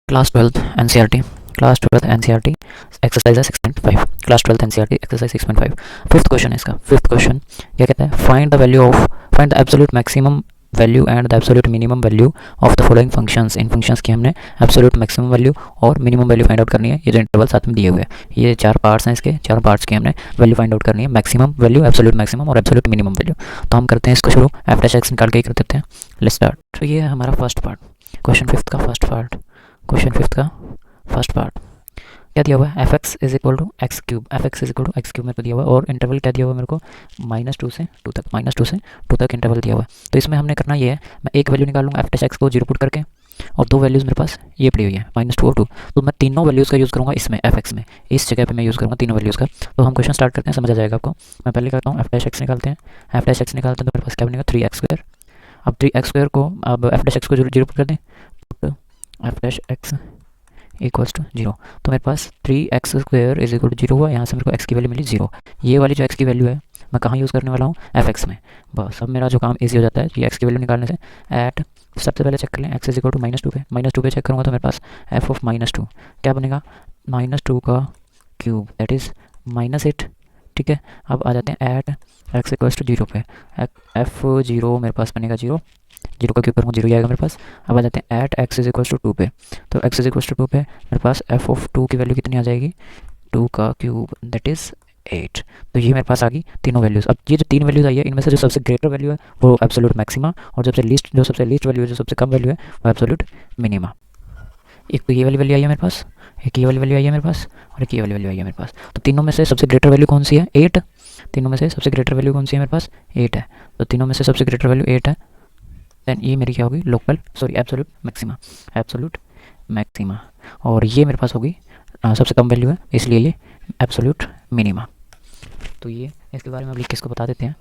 Class 12th NCERT class 12th NCERT exercise है 6.5 class 12th NCERT exercise 6.5 fifth question है इसका। Fifth question क्या कहता है, find the absolute maximum value and the absolute minimum value of the following functions. In functions की हमने absolute maximum value और minimum value find out करनी है। ये जो इंटरवल साथ में दिए हुए हैं, ये चार पार्ट्स हैं, इसके चारों पार्ट्स की हमने वैल्यू फाइंड आउट करनी है, मैक्सिमम वैल्यू, एब्सोल्यूट मैक्सिमम और एब्सोल्यूट मिनिमम वैल्यू। तो हम करते हैं इसको शुरू, एफ डैश एक्स निकाल के ही कर देते हैं। Let's start. तो ये है हमारा फर्स्ट पार्ट, क्वेश्चन फिफ्थ का फर्स्ट पार्ट। क्वेश्चन फिफ्थ का फर्स्ट पार्ट क्या दिया हुआ है, f x is equal to x cube, f x is equal to x cube मेरे को दिया हुआ है, और इंटरवल क्या दिया हुआ है मेरे को, -2 से 2 तक, -2 से 2 तक इंटरवल दिया हुआ है। तो इसमें हमने करना ये है, मैं एक वैल्यू निकाल लूँगा एफ डैश एक्स को 0 पुट करके, और दो वैल्यूज़ मेरे पास ये पड़ी हुई है -2 और 2। तो मैं तीनों वैल्यूज़ का यूज़ करूँगा इसमें, एफ एक्स में, इस जगह पे मैं यूज़ करूँगा तीनों वैल्यूज़ का। तो हम क्वेश्चन स्टार्ट करते हैं, समझ आ जाएगा आपको। मैं पहले करता हूँ एफ डैश एक्स निकालते हैं। एफ डैश एक्स निकालते हैं तो मेरे पास क्या बनेगा, 3x²। अब 3x² को, अब एफ डैश एक्स को 0 पुट कर दें, f dash x equals to 0। तो मेरे पास 3x² इज इक्वल टू 0 हुआ। यहाँ से मेरे को x की वैल्यू मिली 0। ये वाली जो x की वैल्यू है मैं कहाँ यूज़ करने वाला हूँ, एफ एक्स में। बस अब मेरा जो काम ईजी हो जाता है ये x की वैल्यू निकालने से। एट सबसे पहले चेक कर लें, x इज इक्वल टू -2 पे, -2 पे चेक करूँगा तो मेरे पास f ऑफ -2 क्या बनेगा, -2 का क्यूब, दैट इज़ -8। ठीक है, अब आ जाते हैं एट x इक्वल्स टू 0 पे, f0 मेरे पास बनेगा 0, 0 का क्यूब करूँगा 0 ही आएगा मेरे पास। अब आ जाते हैं at x is equals to 2 पे, तो x इज इक्वल्स टू 2 पे मेरे पास f ऑफ 2 की वैल्यू कितनी आ जाएगी, 2 का क्यूब, दैट इज़ 8। तो ये मेरे पास आ गई तीनों वैल्यूज़। अब ये जो तीन वैल्यूज़ आई है, इनमें से जो सबसे ग्रेटर वैल्यू है वो एब्सोल्यूट मैक्सिमा, और जो सबसे लीस्ट वैल्यू है, जो सबसे कम वैल्यू है, वो एब्सोल्यूट मिनिमा। एक तो ये वाली वैल्यू आई है मेरे पास, एक ये वाली वैल्यू आई है मेरे पास, और एक ये वाली वैल्यू आई है मेरे पास। तो तीनों में से सबसे ग्रेटर वैल्यू कौन सी है, 8। तीनों में से सबसे ग्रेटर वैल्यू कौन सी है मेरे पास, 8 है। तो तीनों में से सबसे ग्रेटर वैल्यू 8 है। देन ये मेरी क्या होगी, एब्सोल्यूट मैक्सिमा, एब्सोल्यूट मैक्सिमा। और ये मेरे पास होगी सबसे कम वैल्यू है, इसलिए ये एब्सोल्यूट मिनिमा। तो ये इसके बारे में अब लिख के इसको बता देते हैं।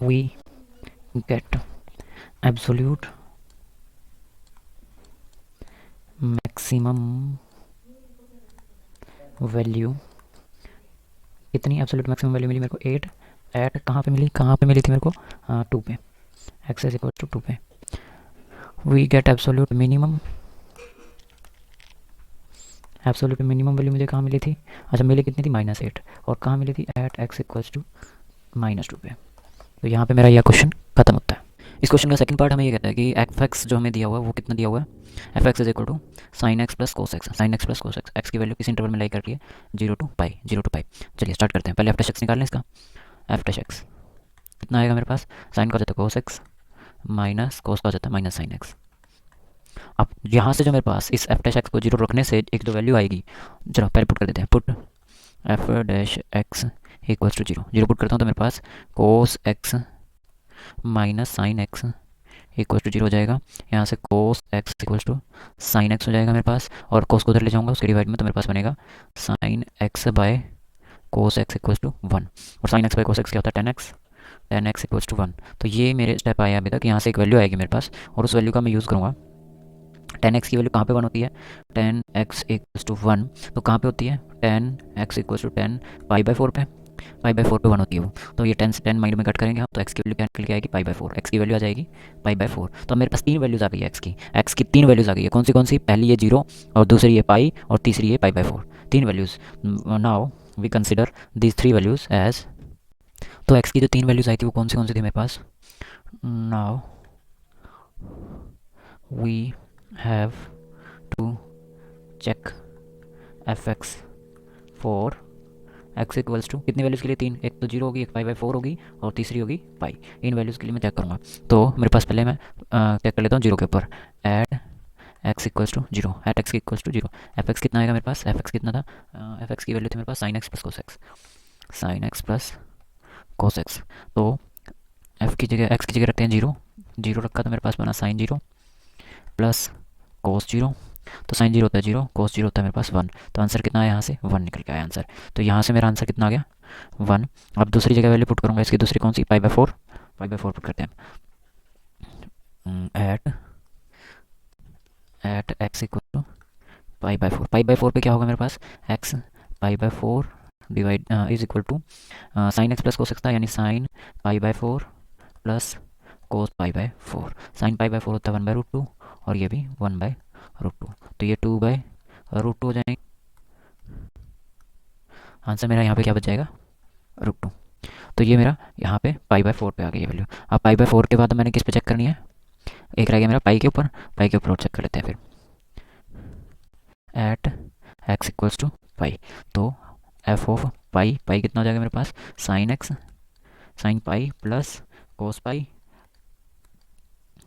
We get absolute maximum value, कितनी एब्सोल्यूट मैक्सिमम वैल्यू मिली मेरे को, 8। एट कहाँ पे मिली थी मेरे को, 2 पे, एक्स इज इक्वल टू 2 पे। We get absolute minimum, absolute minimum value मुझे कहाँ मिली थी, अच्छा मिली कितनी थी, -8, और कहाँ मिली थी, एट एक्स इक्वल्स टू -2 पे। तो यहाँ पे मेरा यह क्वेश्चन खत्म होता है। इस क्वेश्चन का सेकंड पार्ट हमें ये कहता है कि एफ एक्स जो हमें दिया हुआ है वो कितना दिया हुआ है, f x is equal to sine x plus cos x, sine x plus cos x, x की वैल्यू किस इंटरवल में लाई करती है, 0 to पाई, 0 to पाई। चलिए स्टार्ट करते हैं। पहले एफ डैश एक्स निकालना है इसका, एफ डैश एक्स कितना आएगा मेरे पास, साइन का हो जाता है कोस एक्स माइनस कोस का हो जाता है माइनस साइन एक्स। अब यहाँ से जो मेरे पास इस एफ डैश एक्स को 0 रखने से एक जो वैल्यू आएगी, जरा पहले पुट कर देते हैं, put f dash x equals to 0, 0 put करता हूँ तो मेरे पास cos x minus sine x equal to 0 हो जाएगा। यहाँ से cos x equals to sine x हो जाएगा मेरे पास, और कोस को उधर ले जाऊँगा उसके डिवाइड में, तो मेरे पास बनेगा sine x by cos x equals to 1, और sine x by cos x क्या होता है, 10x, 10x इक्वल्स टू 1। तो ये मेरे स्टेप आया अभी तक। यहाँ से एक वैल्यू आएगी मेरे पास, और उस वैल्यू का मैं यूज़ करूँगा। 10x की वैल्यू कहाँ पे 1 होती है, 10x इक्वल्स टू 1, तो कहाँ पे होती है, 10x इक्वल्स टू 10 पाई/4 पे, पाई/4 पे 1 होती है वो। तो ये 10 से 10 माइनस में कट करेंगे हम, तो x की वैल्यू क्या निकल के आएगी, पाई/4, x की वैल्यू आ जाएगी पाई/4। तो मेरे पास तीन वैल्यूज़ आ गई है x की 3 वैल्यूज़ आ गई है। कौन सी, पहली ये 0, और दूसरी ये पाई, और तीसरी ये पाई/4, 3 values. Now we consider these 3 values as, तो x की जो 3 वैल्यूज़ आई थी वो कौन सी थी मेरे पास, now we have to check f x for x equals to कितनी वैल्यूज़ के लिए, 3, एक तो 0 होगी, एक पाई/4 होगी, और तीसरी होगी पाई। इन वैल्यूज़ के लिए मैं चेक करूँगा। तो मेरे पास पहले मैं चेक कर लेता हूँ 0 के ऊपर, at x equals to 0, at x equals to 0, f x कितना आएगा मेरे पास, एफ एक्स कितना था, एफ एक्स की वैल्यू थी मेरे पास sine x plus cos x, sine x plus cos x. तो एफ की जगह, एक्स की जगह रखते हैं 0, 0 रखा तो मेरे पास बना साइन 0 प्लस कोस 0। तो साइन 0 होता है 0, कोस 0 होता है मेरे पास 1। तो आंसर कितना आया, यहाँ से 1 निकल के आया आंसर। तो यहाँ से मेरा आंसर कितना आ गया, 1। अब दूसरी जगह वैल्यू पुट करूँगा इसकी, दूसरी कौन सी, पाई/4, पाई/4 पुट करते हैं। एट एक्स इक्वल टू पाई/4, पाई/4 पे क्या होगा मेरे पास, एक्स पाई/4 divide is equal to sine x plus cos x था, यानी साइन पाई/4 plus cos pi by 4। Sine pi by 4 होता है 1/√2 और ये भी 1/√2, तो ये 2/√2 हो जाएंगे। आंसर मेरा यहाँ पे क्या बच जाएगा, √2। तो ये मेरा यहाँ पे π/4 पे आ गई ये वैल्यू। अब π/4 के बाद मैंने किस पे चेक करनी है, एक रह गया मेरा पाई के ऊपर, पाई के ऊपर और चेक कर लेते हैं फिर। At x equals to pi, तो एफ ऑफ पाई, पाई कितना हो जाएगा मेरे पास, sine x, sine pi plus cos pi,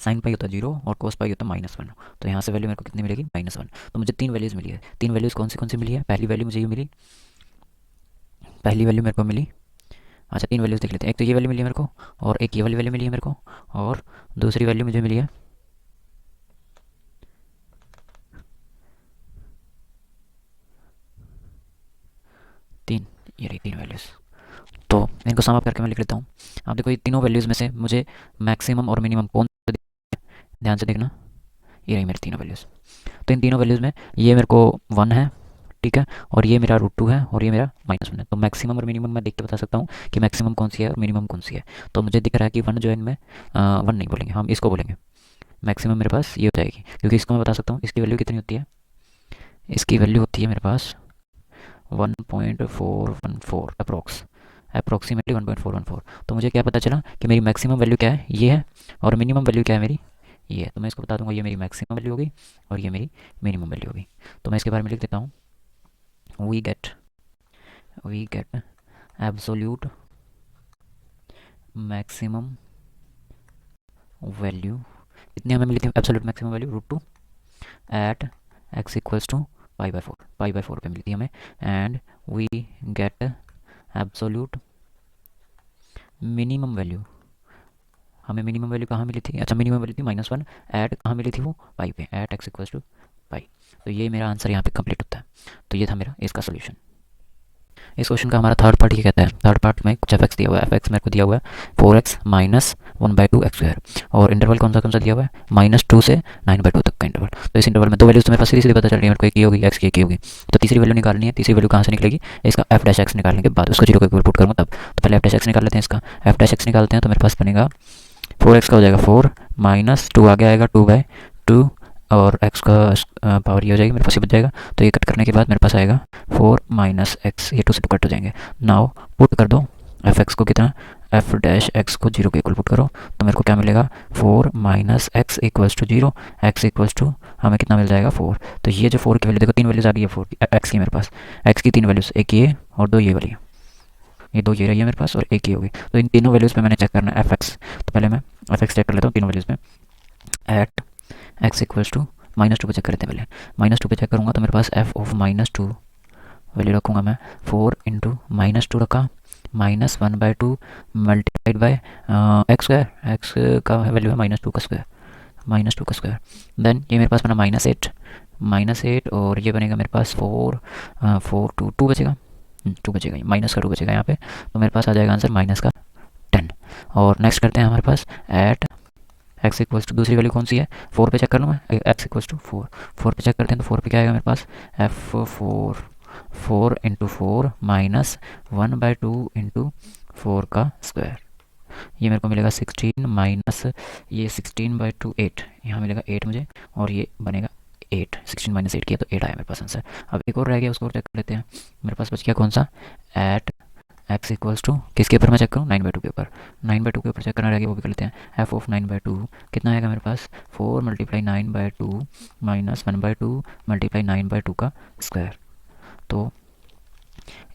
sine pi होता है 0 और कोस पाई होता है -1, तो यहाँ से वैल्यू मेरे को कितनी मिलेगी, -1। तो मुझे 3 वैल्यूज़ मिली है। 3 वैल्यूज़ कौन सी मिली है, पहली वैल्यू मुझे ये मिली, पहली वैल्यू मेरे को मिली, अच्छा 3 वैल्यूज़ देख लेते हैं। एक तो ये वैल्यू मिली है मेरे को, और एक ये वाली वैल्यू मिली है मेरे को, और दूसरी वैल्यू मुझे मिली है 3, ये रही 3 वैल्यूज़। तो इनको सम अप करके मैं लिख लेता हूँ। आप देखो ये तीनों वैल्यूज़ में से मुझे मैक्सिमम और मिनिमम कौन सा, ध्यान से देखना, ये रही मेरी तीनों वैल्यूज़। तो इन तीनों वैल्यूज़ में ये मेरे को 1 है, ठीक है, और ये मेरा √2 है, और ये मेरा -1 है। तो मैक्सिमम और मिनिमम मैं देख के बता सकता हूँ कि मैक्सिमम कौन सी है और मिनिमम कौन सी है। तो मुझे दिख रहा है कि 1 जो है इनमें 1 नहीं बोलेंगे हम, इसको बोलेंगे मैक्सिमम, मेरे पास ये हो जाएगी, क्योंकि इसको मैं बता सकता हूँ इसकी वैल्यू कितनी होती है, इसकी वैल्यू होती है मेरे पास 1.414 अप्रोक्सीमेटली 1.414। तो मुझे क्या पता चला कि मेरी मैक्सिमम वैल्यू क्या है, ये है, और मिनिमम वैल्यू क्या है मेरी, ये है। तो मैं इसको बता दूंगा ये मेरी मैक्सिमम वैल्यू होगी और ये मेरी मिनिमम वैल्यू होगी। तो मैं इसके बारे में लिख देता हूँ, we get absolute maximum value, इतनी हमें मिली थी absolute maximum value √2 at x equals to π/4 पे मिली थी हमें। And we get absolute minimum value, हमें मिनिमम वैल्यू कहाँ मिली थी, अच्छा मिनिमम वैल्यू थी -1, एट कहाँ मिली थी वो, पाई पे, eight x equals to pi. तो ये मेरा आंसर यहाँ पे कंप्लीट होता है। तो ये था मेरा इसका सोल्यूशन। इस क्वेश्चन का हमारा थर्ड पार्ट ये कहता है, थर्ड पार्ट में कुछ एफ दिया हुआ है, एफ मेरे को दिया हुआ है 4x माइनस 1/2 x², और इंटरवल कौन सा दिया हुआ है, -2 से 9/2 तक का इंटरवल। तो इस इंटरवल में दो वैल्यूज तो मेरे पास सीधी पता चल रही है, मेरे को एक ये होगी, एक्स की एक ये होगी। तो तीसरी वैल्यू निकालनी है, तीसरी वैल्यू कहाँ से निकलेगी, इसका f' निकालने के बाद उसको 0 के ऊपर पुट करूँगा तब। तो पहले f' निकाल लेते हैं, इसका f' निकालते हैं, तो मेरे पास बनेगा 4x का हो जाएगा 4 माइनस 2 आगे आएगा 2/2, और x का पावर ये हो जाएगी, मेरे पास ये बच जाएगा। तो ये कट करने के बाद मेरे पास आएगा 4 माइनस x, ये 2 से 2 कट हो जाएंगे। नाउ पुट कर दो f(x) को कितना, f' को 0 के इक्वल पुट करो, तो मेरे को क्या मिलेगा 4 minus x equals to 0, x equals to हमें कितना मिल जाएगा 4। तो ये जो 4 की वैल्यू देखो, 3 वैल्यूज आ रही है 4 की, x की मेरे पास, x की 3 वैल्यूज, एक ये और 2 ये वाली, ये 2 ये रही है मेरे पास और एक ये होगी। तो इन तीनों वैल्यूज़ पे मैंने चेक करना है f(x), तो पहले मैं f(x) चेक कर लेता हूँ तीनों वैल्यूज़ में। एट x इक्वल्स टू -2 पे चेक करते हैं, पहले -2 पे चेक करूँगा तो मेरे पास f ऑफ -2 वैल्यू रखूँगा मैं, 4 इंटू -2 रखा, -1/2 मल्टीप्लाइड बाई x², x का वैल्यू है -2 का स्क्वायर, देन ये मेरे पास बना -8 और ये बनेगा मेरे पास 2 बचेगा, 2 बचेगा, माइनस का 2 बचेगा यहाँ पे। तो मेरे पास आ जाएगा आंसर -10। और नेक्स्ट करते हैं हमारे पास एट x इक्वल्स टू, दूसरी वैल्यू कौन सी है, 4 पे चेक कर लूँ मैं, x इक्वल्स टू 4 पे चेक करते हैं, तो 4 पे क्या आएगा मेरे पास, f4 इंटू 4 माइनस 1/2 इंटू 4 का स्क्वायर, ये मेरे को मिलेगा 16 माइनस ये 16/2 8, यहाँ मिलेगा 8 मुझे, और ये बनेगा 8, 16 माइनस 8 किया तो 8 आया मेरे पास आंसर। अब एक और रह गया, उसको और चेक कर लेते हैं। मेरे पास बच गया कौन सा, एट x इक्वल्स टू, किसके ऊपर मैं चेक करूँ, 9/2 के ऊपर, 9/2 के ऊपर चेक करना रह गया, वो भी कर लेते हैं। f ऑफ 9/2 कितना आएगा मेरे पास, 4 मल्टीप्लाई 9/2 माइनस 1/2 मल्टीप्लाई 9/2 का स्क्वायर। तो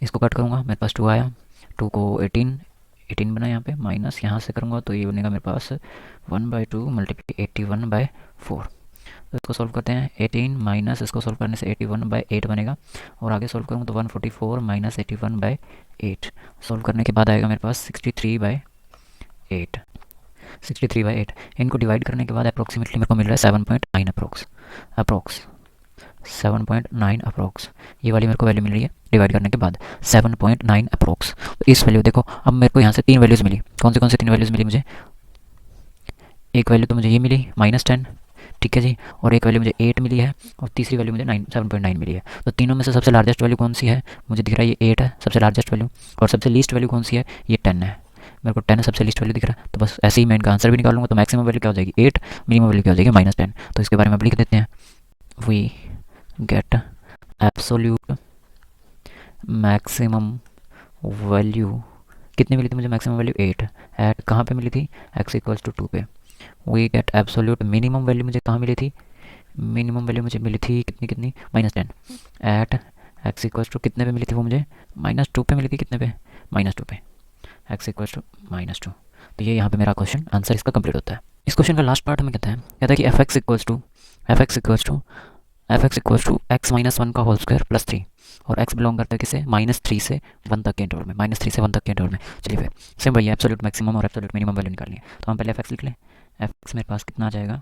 इसको कट करूँगा, मेरे पास 2 आया, 2 को 18 बना यहाँ पे, माइनस यहाँ से करूँगा तो ये बनेगा मेरे पास 1/2 मल्टीप्लाई 81/4। तो इसको सॉल्व करते हैं, 18 माइनस इसको सॉल्व करने से 81/8 बनेगा, और आगे सॉल्व करूँगा तो 144 माइनस 81/8 सॉल्व करने के बाद आएगा मेरे पास 63/8। इनको डिवाइड करने के बाद अप्रोक्सीमेटली मेरे को मिल रहा है 7.9 अप्रोक्स 7.9 अप्रोक्स, ये वाली मेरे को वैल्यू मिल रही है डिवाइड करने के बाद 7.9 अप्रोक्स। तो इस वैल्यू देखो, अब मेरे को यहाँ से 3 वैल्यूज़ मिली, कौन सी 3 वैल्यूज़ मिली मुझे, एक वैल्यू तो मुझे ये मिली -10, ठीक है जी, और एक वैल्यू मुझे 8 मिली है, और तीसरी वैल्यू मुझे 7.9 मिली है। तो तीनों में से सबसे लार्जेस्ट वैल्यू कौन सी है, मुझे दिख रहा है ये 8 है सबसे लार्जेस्ट वैल्यू, और सबसे लीस्ट वैल्यू कौन सी है, ये 10 है। मेरे को 10 सबसे लीस्ट वैल्यू दिख रहा है, तो बस ऐसे ही मैं इनका आंसर भी निकालूंगा। तो मैक्सिमम वैल्यू क्या हो जाएगी 8, मिनिमम वैल्यू क्या हो जाएगी -10। तो इसके बारे में अब लिख देते हैं, we get absolute maximum value, कितनी मिली थी मुझे मैक्सिमम वैल्यू 8, एट कहाँ पे मिली थी x इक्वल्स टू 2 पे। We get absolute minimum value मुझे कहाँ मिली थी, मिनिमम वैल्यू मुझे मिली थी कितनी कितनी -10, एट x इक्वल्स टू कितने पे मिली थी वो मुझे -2 पे मिली थी, कितने पे -2 पे, x इक्वल्स टू -2। तो ये यहाँ पे मेरा क्वेश्चन आंसर इसका कंप्लीट होता है। इस क्वेश्चन का लास्ट पार्ट हमें कहता है कि f x equals to x -1 का होल स्क्वायर प्लस 3, और x बिलोंग करता है किसे -3 से 1 तक के इंटरवल में, -3 से 1 तक के इंटरवल में। चलिए फिर सेम वही एब्सोल्यूट मैक्सिमम और एब्सोल्यूट मिनिमम वैल्यू निकालनी है। तो हम पहले एफ एक्स लिख लें। एफ एक्स मेरे पास कितना आ जाएगा,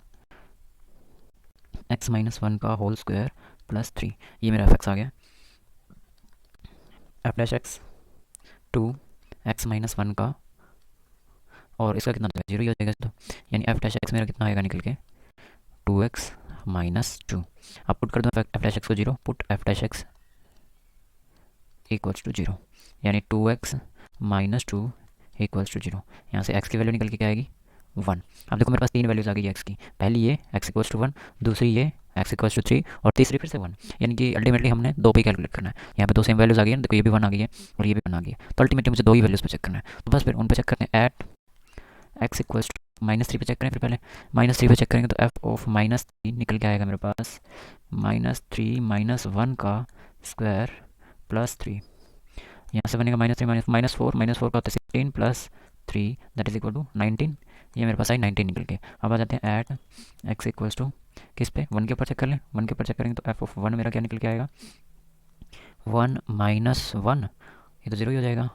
x -1 का होल स्क्वायर प्लस 3, ये मेरा एफ एक्स आ गया। F dash x to x -1 का, और इसका कितना जीरो ही हो जाएगा, तो यानी एफ डैश एक्स मेरा कितना आएगा निकल के 2x -2। अब पुट कर दो एफ डैश एक्स को 0, put f dash x equals to 0, यानी 2x -2 इक्वल्स टू 0। यहाँ से x की वैल्यू निकल के क्या आएगी 1। अब देखो मेरे पास 3 वैल्यूज आ गई x की, पहली ये x इक्वल्स टू 1, दूसरी ये x इक्वल्स टू 3, और तीसरी फिर से 1, यानी कि अल्टीमेटली हमने 2 पे कैलकुलेट करना है। यहाँ पे 2 सेम वैल्यूज आ गई है, देखो ये भी 1 आ गई है और ये भी 1 आ गई है, तो अल्टीमेटली मुझे 2 ही वैल्यूज पे चेक करना है। तो बस फिर उन पे चेक करते हैं, एट x इक्वल्स टू -3 पे चेक करें। फिर पहले -3 पे चेक करेंगे तो f ऑफ -3 निकल के आएगा मेरे पास -3 -1 का स्क्वायर प्लस 3, यहाँ से बनेगा -3 -4 का होता है 16 plus 3 that is equal to 19, ये मेरे पास आई 19 निकल के। अब आ जाते हैं एट x इक्वल्स टू किस पे 1 के ऊपर चेक कर लें, 1 के ऊपर चेक करेंगे तो f ऑफ 1 मेरा क्या निकल के आएगा 1 -1, ये तो 0 ही हो जाएगा,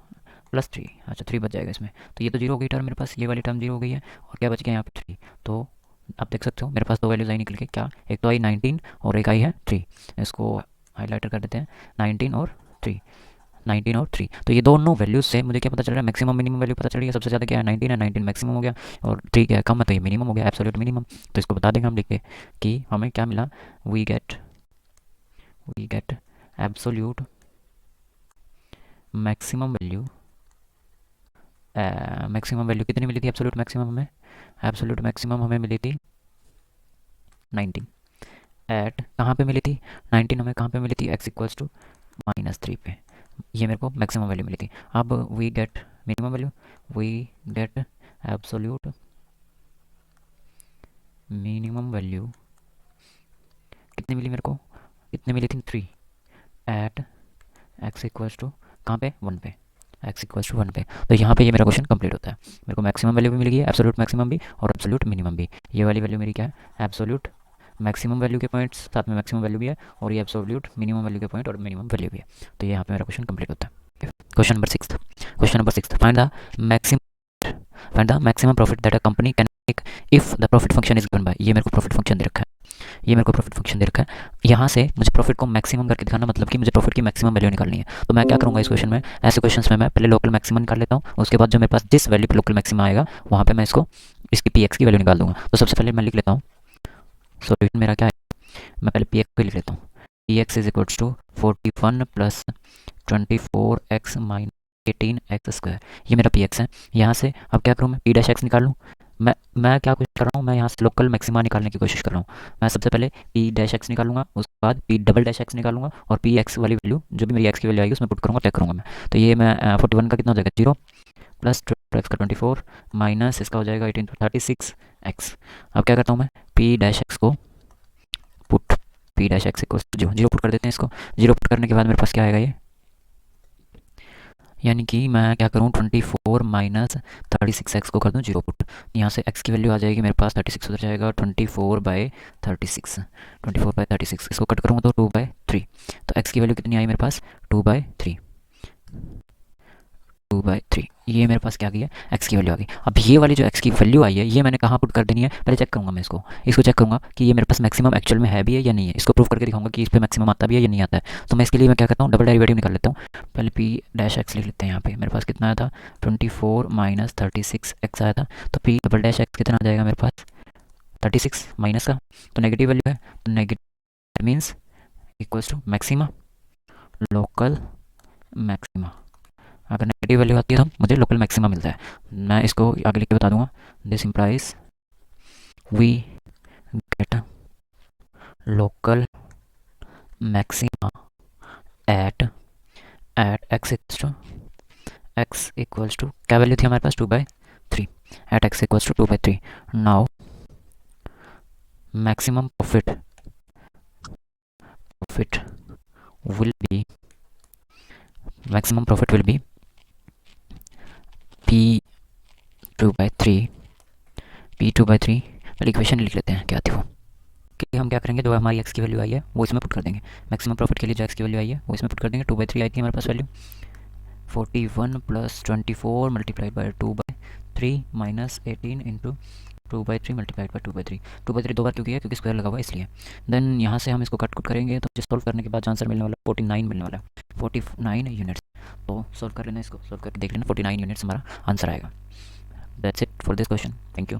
प्लस 3, अच्छा 3 बच जाएगा इसमें, तो ये तो 0 हो गई टर्म मेरे पास, ये वाली टर्म 0 हो गई है, और क्या बच गया यहाँ पे 3। तो आप देख सकते हो मेरे पास 2 वैल्यूज आई निकल के, क्या एक तो आई 19 और एक आई है 3, इसको हाईलाइटर कर देते हैं 19 और 3। तो ये दोनों वैल्यूज से मुझे क्या पता चल रहा है, मैक्सिमम मिनिमम वैल्यू पता चल रही है। सबसे ज़्यादा क्या है 19 है, 19 मैक्सिमम हो गया, और 3 क्या है कम है, तो ये मिनिमम हो गया, एब्सोल्यूट मिनिमम। तो इसको बता देंगे हम लिख के कि हमें क्या मिला, we get absolute maximum value कितनी मिली थी एब्सोल्यूट मैक्सिमम हमें मिली थी 19, एट कहाँ पे मिली थी 19 हमें कहाँ पे मिली थी x इक्वल्स टू -3 पे, ये मेरे को मैक्सिमम वैल्यू मिली थी। अब we get minimum value, we get absolute minimum value कितनी मिली मेरे को, कितनी मिली थी 3, एट x इक्वल्स टू कहाँ पे 1 पे, x इक्वल्स टू 1 पे। तो यहाँ पे ये मेरा क्वेश्चन कंप्लीट होता है। मेरे को मैक्सिमम वैल्यू भी मिल गई है, एब्सोल्यूट मैक्सिमम भी और एब्सोल्यूट मिनिमम भी। ये वाली वैल्यू मेरी क्या है, एब्सोल्यूट मैक्सिमम वैल्यू के पॉइंट्स साथ में मैक्सिमम वैल्यू भी है, और ये एब्सोल्यूट मिनिमम वैल्यू के पॉइंट और मिनिमम वैल्यू भी है। तो ये यहाँ पे मेरा क्वेश्चन कंप्लीट होता है। Question number 6, find the maximum profit that a company can make if the profit function is given by. ये मेरे को प्रॉफिट फंक्शन दे रखा है, यहाँ से मुझे प्रॉफिट को मैक्सिमम करके दिखाना, मतलब कि मुझे प्रॉफिट की मैक्सिमम वैल्यू निकालनी है। तो मैं क्या करूँगा इस क्वेश्चन में, ऐसे क्वेश्चन में मैं पहले लोकल मैक्सिमम निकाल लेता हूँ, उसके बाद जो मेरे पास जिस वैल्यू पे लोकल मैक्सिमम आएगा वहाँ पे मैं इसकी पी एक्स की वैल्यू निकाल दूंगा। तो सबसे पहले मैं लिख लेता हूँ, सॉल्यूशन मेरा क्या है, मैं पहले पी एक्स को लिख लेता हूँ, p x is equals to 41 plus 24x minus 18x square, ये मेरा पी एक्स है। यहाँ से अब क्या करूँ, मैं पी डैश एक्स निकाल लूँ। मैं क्या कोशिश कर रहा हूँ, मैं यहाँ से लोकल मैक्सिमा निकालने की कोशिश कर रहा हूँ। मैं सबसे पहले पी डैश एक्स निकालूंगा, उसके बाद पी डबल डैश एक्स निकालूंगा, और पी एक्स वाली वैल्यू जो भी मेरी एक्स की वैल्यू आएगी उसमें पुट करूँगा, चेक करूँगा मैं। तो ये मैं 41 का कितना हो जाएगा 0 प्लस 12x का 24 माइनस इसका हो जाएगा 18 तो 36x। अब क्या करता हूँ मैं, पी डैश एक्स को put p dash x equals to 0 put कर देते हैं इसको। 0 पुट करने के बाद मेरे पास क्या आएगा ये, यानी कि मैं क्या करूँ 24 माइनस 36x को कर दूँ 0 पुट। यहाँ से x की वैल्यू आ जाएगी मेरे पास 36 उधर जाएगा 24/36 इसको कट करूँगा तो 2/3। तो x की वैल्यू कितनी आई मेरे पास 2/3, ये मेरे पास क्या आ गई है x की वैल्यू आ गई। अब ये वाली जो x की वैल्यू आई है ये मैंने कहाँ पुट कर देनी है, पहले चेक करूँगा मैं इसको चेक करूँगा कि ये मेरे पास मैक्सिमम एक्चुअल में है भी है या नहीं है। इसको प्रूव करके दिखाऊंगा कि इस पर मैक्सिमम आता भी है या नहीं आता है। तो मैं इसके लिए मैं क्या करता हूँ, डबल डेरिवेटिव निकाल लेता हूँ। पहले पी डैश एक्स लिख लेते हैं, यहाँ पे मेरे पास कितना आया था 24 माइनस 36x आया था, तो पी डबल डैश एक्स कितना आ जाएगा मेरे पास 36 माइनस का, तो नेगेटिव वैल्यू है, तो negative means equals to maxima, local maxima. अगर नेगेटिव वैल्यू आती है तो मुझे लोकल मैक्सिमा मिलता है। मैं इसको आगे लिख के बता दूंगा। This implies we get local maxima at x equals to क्या वैल्यू थी हमारे पास 2/3 at x equals to 2/3। Now maximum profit will be p2/3 पहले इक्वेशन लिख लेते हैं क्या थी वो कि हम क्या करेंगे, जो हमारी x की वैल्यू आई है वो इसमें पुट कर देंगे। मैक्सिमम प्रॉफिट के लिए जो x की वैल्यू आई है वो इसमें पुट कर देंगे। 2/3 आई थी हमारे पास value, 41 + 24 multiplied by 2/3 minus 18 into 2/3 multiplied by 2/3। 2/3 दो बार क्यों किया, क्योंकि स्क्वायर लगा हुआ है इसलिए। देन यहाँ से हम इसको कट करेंगे तो मुझे सॉल्व करने के बाद आंसर मिलने वाला 49 मिलने वाला है, 49 यूनिट्स। तो सॉल्व कर लेना, इसको सॉल्व करके देख लेना, 49 यूनिट्स हमारा आंसर आएगा। That's it for this question. Thank you.